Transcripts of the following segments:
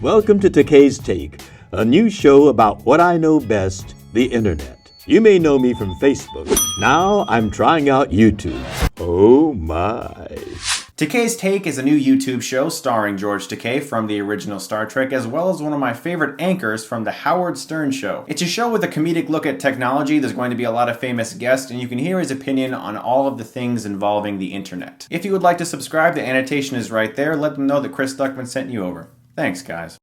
Welcome to Takei's Take, a new show about what I know best, the internet. You may know me from Facebook. Now I'm trying out YouTube. Oh my. Takei's Take is a new YouTube show starring George Takei from the original Star Trek, as well as one of my favorite anchors from The Howard Stern Show. It's a show with a comedic look at technology. There's going to be a lot of famous guests, and you can hear his opinion on all of the things involving the internet. If you would like to subscribe, the annotation is right there. Let them know that Chris Stuckmann sent you over. Thanks, guys.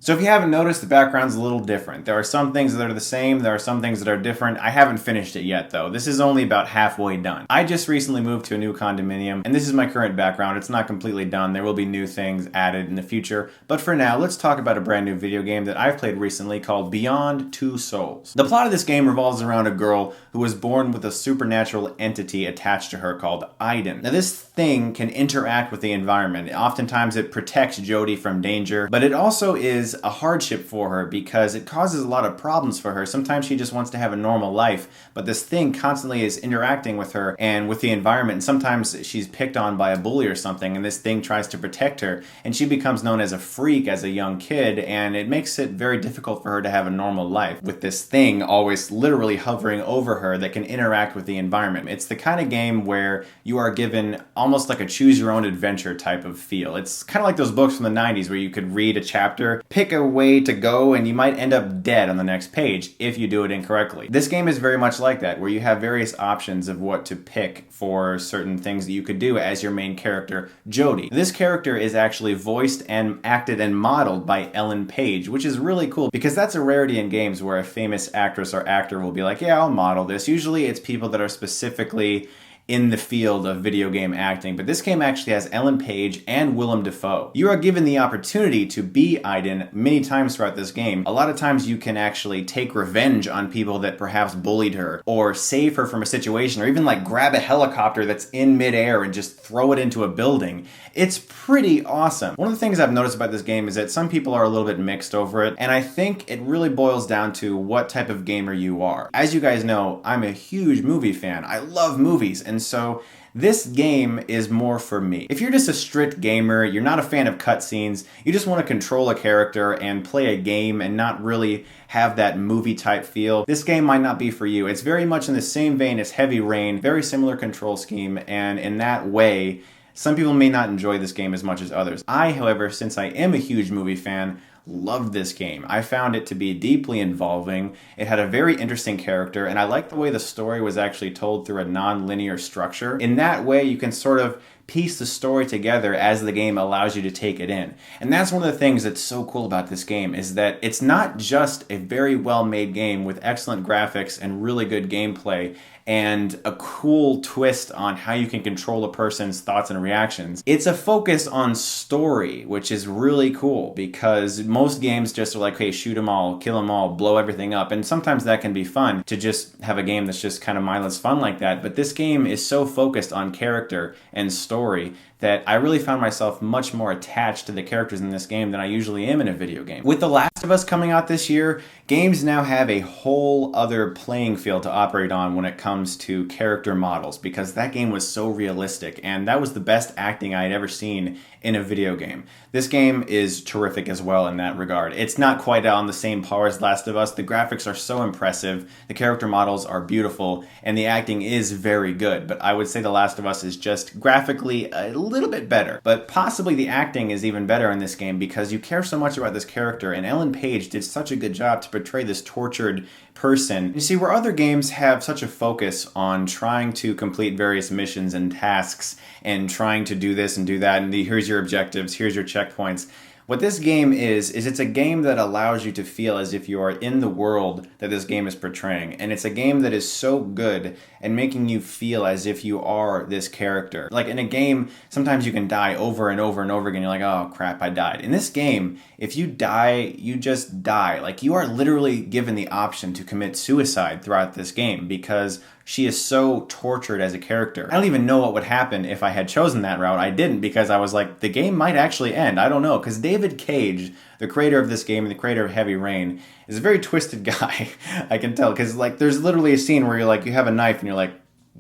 So if you haven't noticed, the background's a little different. There are some things that are the same, there are some things that are different. I haven't finished it yet though. This is only about halfway done. I just recently moved to a new condominium, and this is my current background. It's not completely done. There will be new things added in the future. But for now, let's talk about a brand new video game that I've played recently called Beyond Two Souls. The plot of this game revolves around a girl who was born with a supernatural entity attached to her called Aiden. Now this thing can interact with the environment. Oftentimes it protects Jodie from danger, but it also is a hardship for her because it causes a lot of problems for her. Sometimes she just wants to have a normal life, but this thing constantly is interacting with her and with the environment, and sometimes she's picked on by a bully or something, and this thing tries to protect her, and she becomes known as a freak as a young kid, and it makes it very difficult for her to have a normal life with this thing always literally hovering over her that can interact with the environment. It's the kind of game where you are given almost like a choose your own adventure type of feel. It's kind of like those books from the 90s where you could read a chapter, pick a way to go, and you might end up dead on the next page if you do it incorrectly. This game is very much like that, where you have various options of what to pick for certain things that you could do as your main character, Jodie. This character is actually voiced and acted and modeled by Ellen Page, which is really cool because that's a rarity in games where a famous actress or actor will be like, yeah, I'll model this. Usually it's people that are specifically in the field of video game acting, but this game actually has Ellen Page and Willem Dafoe. You are given the opportunity to be Aiden many times throughout this game. A lot of times you can actually take revenge on people that perhaps bullied her, or save her from a situation, or even like grab a helicopter that's in midair and just throw it into a building. It's pretty awesome. One of the things I've noticed about this game is that some people are a little bit mixed over it, and I think it really boils down to what type of gamer you are. As you guys know, I'm a huge movie fan. I love movies, and so this game is more for me. If you're just a strict gamer, you're not a fan of cutscenes, you just want to control a character and play a game and not really have that movie type feel, this game might not be for you. It's very much in the same vein as Heavy Rain, very similar control scheme, and in that way, some people may not enjoy this game as much as others. I, however, since I am a huge movie fan, loved this game. I found it to be deeply involving. It had a very interesting character, and I liked the way the story was actually told through a non-linear structure. In that way, you can sort of piece the story together as the game allows you to take it in. And that's one of the things that's so cool about this game, is that it's not just a very well-made game with excellent graphics and really good gameplay and a cool twist on how you can control a person's thoughts and reactions. It's a focus on story, which is really cool because most games just are like, hey, shoot them all, kill them all, blow everything up. And sometimes that can be fun to just have a game that's just kind of mindless fun like that. But this game is so focused on character and story that I really found myself much more attached to the characters in this game than I usually am in a video game. With The Last of Us coming out this year, games now have a whole other playing field to operate on when it comes to character models, because that game was so realistic, and that was the best acting I had ever seen in a video game. This game is terrific as well in that regard. It's not quite on the same par as Last of Us. The graphics are so impressive, the character models are beautiful, and the acting is very good, but I would say The Last of Us is just graphically a little bit better. But possibly the acting is even better in this game because you care so much about this character, and Ellen Page did such a good job to portray this tortured person. You see, where other games have such a focus on trying to complete various missions and tasks and trying to do this and do that, and here's your objectives, here's your checkpoints, what this game is it's a game that allows you to feel as if you are in the world that this game is portraying. And it's a game that is so good at making you feel as if you are this character. Like in a game, sometimes you can die over and over and over again. You're like, oh crap, I died. In this game, if you die, you just die. Like you are literally given the option to commit suicide throughout this game because She is so tortured as a character. I don't even know what would happen if I had chosen that route. I didn't, because I was like, the game might actually end. I don't know, because David Cage, the creator of this game and the creator of Heavy Rain, is a very twisted guy. I can tell, because like there's literally a scene where you're like, you have a knife and you're like,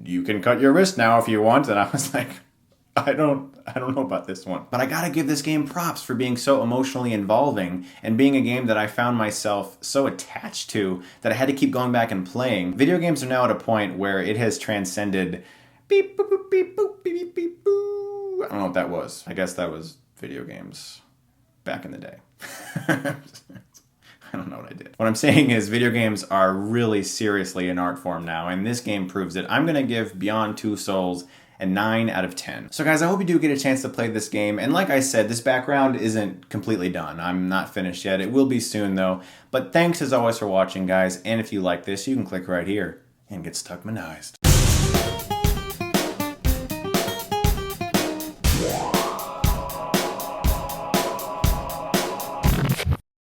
you can cut your wrist now if you want, and I was like, I don't know about this one. But I gotta give this game props for being so emotionally involving and being a game that I found myself so attached to that I had to keep going back and playing. Video games are now at a point where it has transcended beep boop boop beep boop beep beep beep boo. I don't know what that was. I guess that was video games back in the day. I don't know what I did. What I'm saying is video games are really seriously an art form now, and this game proves it. I'm gonna give Beyond Two Souls a 9 out of 10. So guys, I hope you do get a chance to play this game. And like I said, this background isn't completely done. I'm not finished yet. It will be soon though. But thanks as always for watching, guys. And if you like this, you can click right here and get Stuckmanized.